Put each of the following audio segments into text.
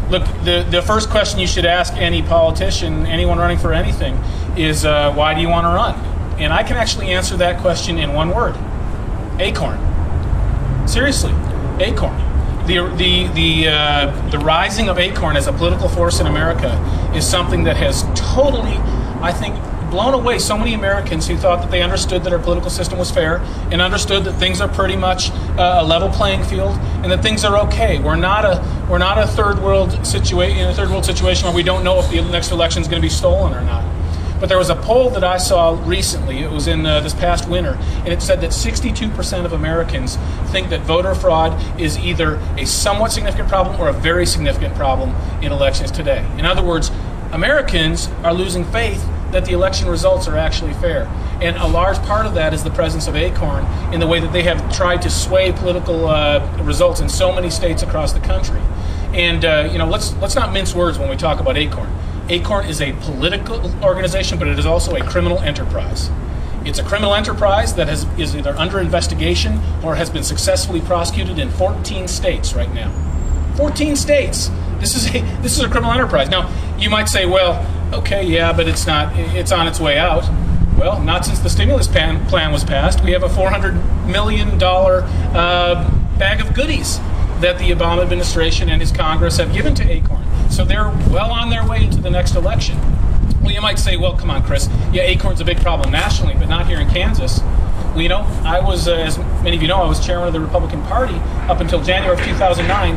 Look, the first question you should ask any politician, anyone running for anything, is why do you want to run? And I can actually answer that question in one word: acorn. Seriously, acorn. The rising of acorn as a political force in America is something that has totally, I think, blown away so many Americans who thought that they understood that our political system was fair and understood that things are pretty much a level playing field and that things are okay. We're not a third world situation where we don't know if the next election is going to be stolen or not. But there was a poll that I saw recently. It was in this past winter, and it said that 62% of Americans think that voter fraud is either a somewhat significant problem or a very significant problem in elections today. In other words, Americans are losing faith that the election results are actually fair. And a large part of that is the presence of acorn in the way that they have tried to sway political results in so many states across the country. And let's not mince words when we talk about acorn. Acorn is a political organization, but it is also a criminal enterprise. It's a criminal enterprise that is either under investigation or has been successfully prosecuted in 14 states right now. 14 states. This is a criminal enterprise. Now, you might say, well, okay, yeah, but it's on its way out. Well, not since the stimulus plan was passed. We have a $400 million bag of goodies that the Obama administration and his Congress have given to Acorn. So they're well on their way into the next election. Well, you might say, well, come on, Chris. Yeah, Acorn's a big problem nationally, but not here in Kansas. Well, I was, as many of you know, I was chairman of the Republican Party up until January of 2009.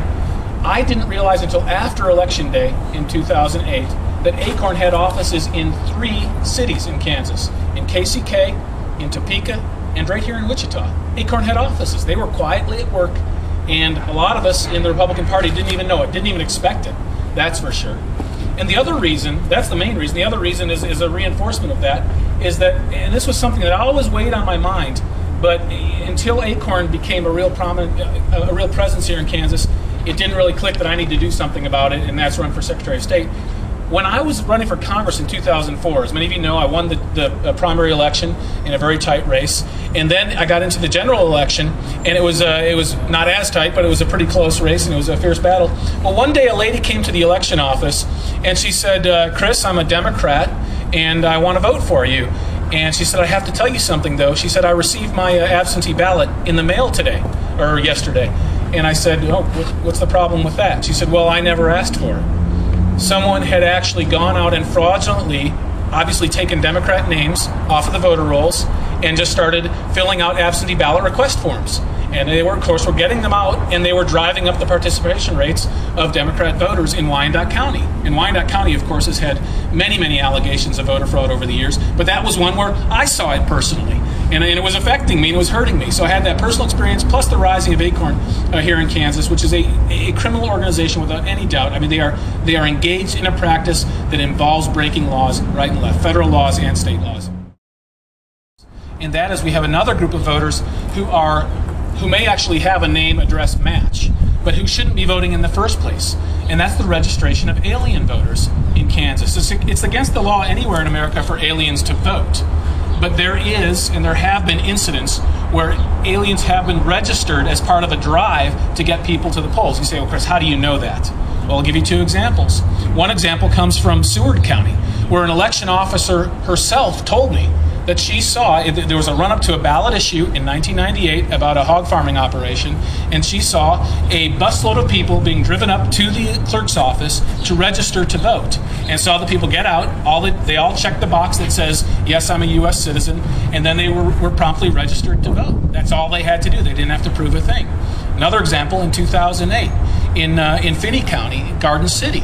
I didn't realize until after Election Day in 2008 that Acorn had offices in 3 cities in Kansas, in KCK, in Topeka, and right here in Wichita. Acorn had offices. They were quietly at work, and a lot of us in the Republican Party didn't even know it, didn't even expect it. That's for sure. And the other reason, that's the main reason, the other reason is a reinforcement of that, is that, and this was something that always weighed on my mind, but until Acorn became a real presence here in Kansas, it didn't really click that I need to do something about it, and that's run for Secretary of State. When I was running for Congress in 2004, as many of you know, I won the primary election in a very tight race, and then I got into the general election, and it was not as tight, but it was a pretty close race, and it was a fierce battle. Well, one day a lady came to the election office, and she said, Chris, I'm a Democrat, and I want to vote for you. And she said, I have to tell you something, though. She said, I received my absentee ballot in the mail today, or yesterday. And I said, oh, what's the problem with that? She said, well, I never asked for it. Someone had actually gone out and fraudulently, obviously taken Democrat names off of the voter rolls and just started filling out absentee ballot request forms. And they were, of course, getting them out, and they were driving up the participation rates of Democrat voters in Wyandotte County. And Wyandotte County, of course, has had many, many allegations of voter fraud over the years, but that was one where I saw it personally. And it was affecting me, and it was hurting me. So I had that personal experience, plus the rising of Acorn here in Kansas, which is a criminal organization without any doubt. I mean, they are engaged in a practice that involves breaking laws right and left, federal laws and state laws. And that is, we have another group of voters who may actually have a name address match, but who shouldn't be voting in the first place. And that's the registration of alien voters in Kansas. It's against the law anywhere in America for aliens to vote. But there is, and there have been incidents where aliens have been registered as part of a drive to get people to the polls. You say, well, Chris, how do you know that? Well, I'll give you 2 examples. One example comes from Seward County, where an election officer herself told me that she saw, there was a run-up to a ballot issue in 1998 about a hog farming operation, and she saw a busload of people being driven up to the clerk's office to register to vote, and saw the people get out. They all checked the box that says, yes, I'm a U.S. citizen, and then they were promptly registered to vote. That's all they had to do. They didn't have to prove a thing. Another example, in 2008, in Finney County, Garden City,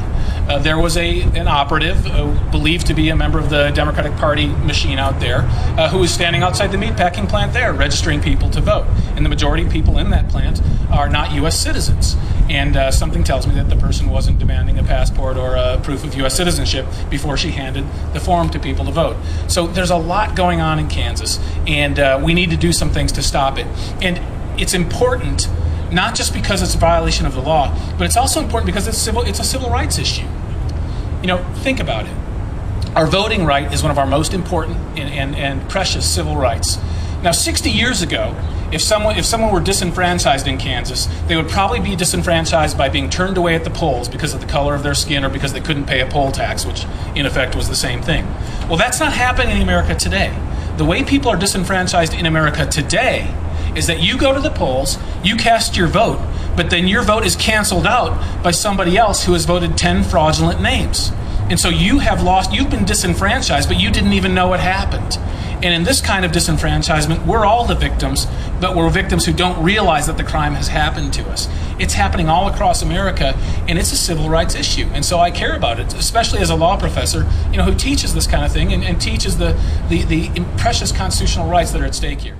there was an operative believed to be a member of the Democratic Party machine out there who was standing outside the meatpacking plant there registering people to vote. And the majority of people in that plant are not U.S. citizens. And something tells me that the person wasn't demanding a passport or a proof of U.S. citizenship before she handed the form to people to vote. So there's a lot going on in Kansas, and we need to do some things to stop it. And it's important, not just because it's a violation of the law, but it's also important because it's a civil rights issue. Think about it. Our voting right is one of our most important and precious civil rights. Now, 60 years ago, if someone were disenfranchised in Kansas, they would probably be disenfranchised by being turned away at the polls because of the color of their skin or because they couldn't pay a poll tax, which in effect was the same thing. Well, that's not happening in America today. The way people are disenfranchised in America today is that you go to the polls, you cast your vote, but then your vote is canceled out by somebody else who has voted 10 fraudulent names. And so you've been disenfranchised, but you didn't even know it happened. And in this kind of disenfranchisement, we're all the victims, but we're victims who don't realize that the crime has happened to us. It's happening all across America, and it's a civil rights issue. And so I care about it, especially as a law professor, who teaches this kind of thing and teaches the precious constitutional rights that are at stake here.